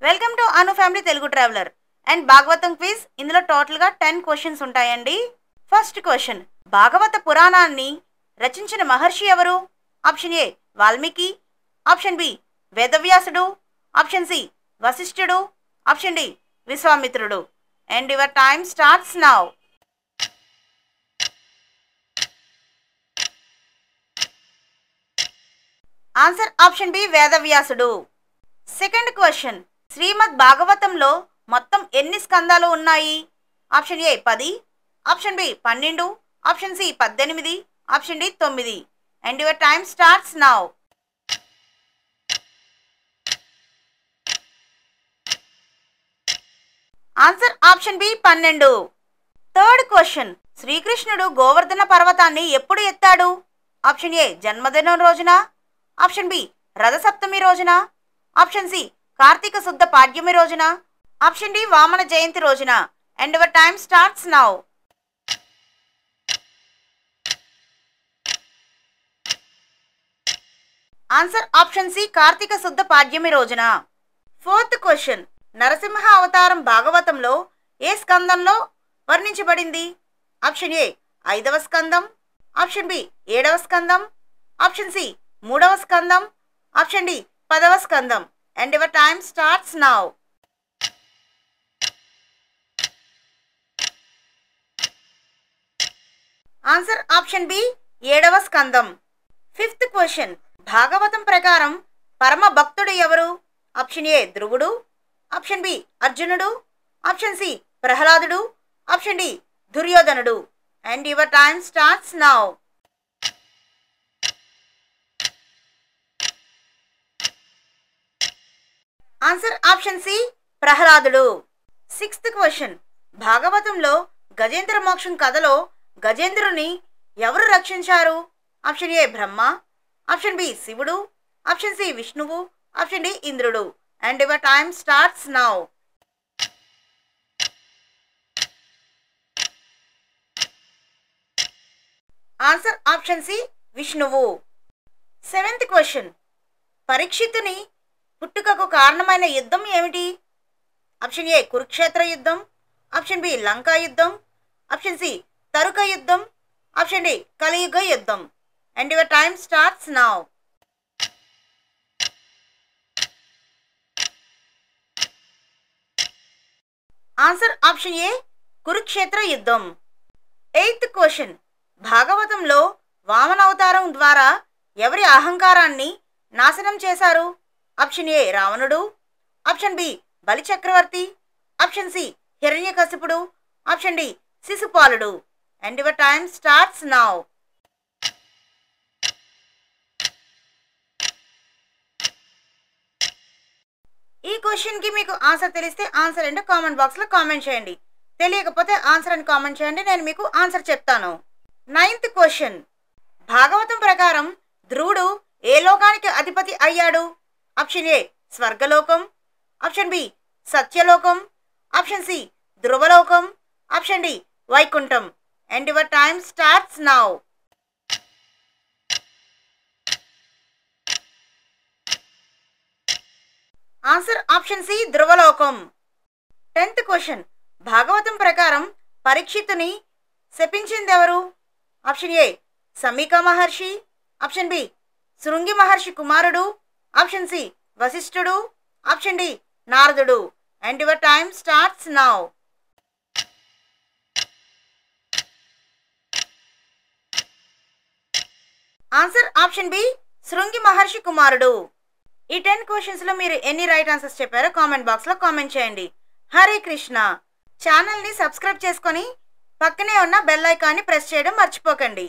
Welcome to Anu family Telugu traveller and Bhagavatam quiz. ఇందులో total గా 10 questions ఉంటాయండి. ఫస్ట్ క్వశ్చన్, భాగవత పురాణాన్ని రచించిన మహర్షి ఎవరు? Option A Valmiki, option B వేదవ్యాసుడు, ఆప్షన్ సి వశిష్ఠుడు, ఆప్షన్ డి విశ్వామిత్రుడు. And your time starts now. Answer option B వేదవ్యాసుడు. సెకండ్ క్వశ్చన్, శ్రీమద్ భాగవతంలో మొత్తం ఎన్ని స్కందాలు ఉన్నాయి? Option A 10, option B 12, option C 18, option D 9. And your time starts now. Answer option B 12. Third question, శ్రీకృష్ణుడు గోవర్ధన పర్వతాన్ని ఎప్పుడు ఎత్తాడు? ఆప్షన్ ఏ జన్మదినం రోజున, ఆప్షన్ బి రథసప్తమి రోజున, ఆప్షన్ సి కార్తీక శుద్ధ పాడ్యమి రోజున, ఆప్షన్ డి వామన జయంతి రోజున. And your time starts now. Answer option C కార్తీక శుద్ధ పాడ్యమి రోజున. ఫోర్త్ క్వశ్చన్, నరసింహ అవతారం భాగవతంలో ఏ స్కందంలో వర్ణించబడింది? ఆప్షన్ ఏ 5వ స్కందం, ఆప్షన్ బి 7వ స్కందం, ఆప్షన్ సి 3వ స్కందం, ఆప్షన్ డి 10వ స్కందం. And your time starts now. Answer option B 7వ స్కందం. ఫిఫ్త్ క్వశ్చన్, భాగవతం ప్రకారం పరమ భక్తుడు ఎవరు? ఆప్షన్ ఏ ధ్రువుడు, ఆప్షన్ బి అర్జునుడు, ఆప్షన్ సి ప్రహ్లాదుడు, ఆప్షన్ డి దుర్యోధనుడు. And your time starts now. Answer option C ప్రహ్లాదుడు. సిక్స్త్ క్వశ్చన్, భాగవతంలో గజేంద్ర మోక్షం కథలో గజేంద్రుని ఎవరు రక్షించారు? Option A Brahma, option B శివుడు, ఆప్షన్ సి విష్ణువు, ఆప్షన్ డి ఇంద్రుడు. And your time starts now. Answer option C విష్ణువు. సెవెంత్ క్వశ్చన్, పరీక్షితుని పుట్టుకకు కారణమైన యుద్ధం ఏమిటి? ఆప్షన్ ఏ కురుక్షేత్ర యుద్ధం, ఆప్షన్ బి లంకా యుద్ధం, ఆప్షన్ సి తరుక యుద్ధం, ఆప్షన్ డి కలియుగ యుద్ధం. And your time starts now. Answer option A Kurukshetra యుద్ధం. ఎయిత్ క్వశ్చన్, భాగవతంలో వామన అవతారం ద్వారా ఎవరి అహంకారాన్ని నాశనం చేశారు? ఆప్షన్ ఏ రావణుడు, option B Bali Chakravarthi, option C హిరణ్యకశిపుడు, ఆప్షన్ డి శిశుపాలుడు. And your time starts now. ఈ క్వశ్చన్ కి మీకు ఆన్సర్ తెలిస్తే ఆన్సర్ ఏంటో కామెంట్ బాక్స్ లో కామెంట్ చేయండి. తెలియకపోతే ఆన్సర్ అని కామెంట్ చేయండి, నేను మీకు ఆన్సర్ చెప్తాను. నైన్త్ క్వశ్చన్, భాగవతం ప్రకారం ధ్రువుడు ఏ లోకానికి అధిపతి అయ్యాడు? ఆప్షన్ ఏ స్వర్గలోకం, ఆప్షన్ బి సత్యలోకం, ఆప్షన్ సి ధ్రువలోకం, option D Vaikuntham. And your time starts now. Answer option C ధ్రువలోకం. 10th క్వశ్చన్, భాగవతం ప్రకారం పరీక్షితుని శపించిందెవరు? ఆప్షన్ ఏ సమీక మహర్షి, ఆప్షన్ బి శృంగి మహర్షి కుమారుడు, ఆప్షన్ సి వశిష్ఠుడు, ఆప్షన్ డి నారదుడు. And your time starts now. Answer option B Shringi మహర్షి కుమారుడు. ఈ 10 క్వశ్చన్స్ లో మీరు ఎన్ని రైట్ ఆన్సర్స్ చెప్పారో కామెంట్ బాక్స్ లో కామెంట్ చేయండి. హరే కృష్ణ. ఛానల్ ని సబ్స్క్రైబ్ చేసుకొని పక్కనే ఉన్న బెల్ ఐకాన్ని ప్రెస్ చేయడం మర్చిపోకండి.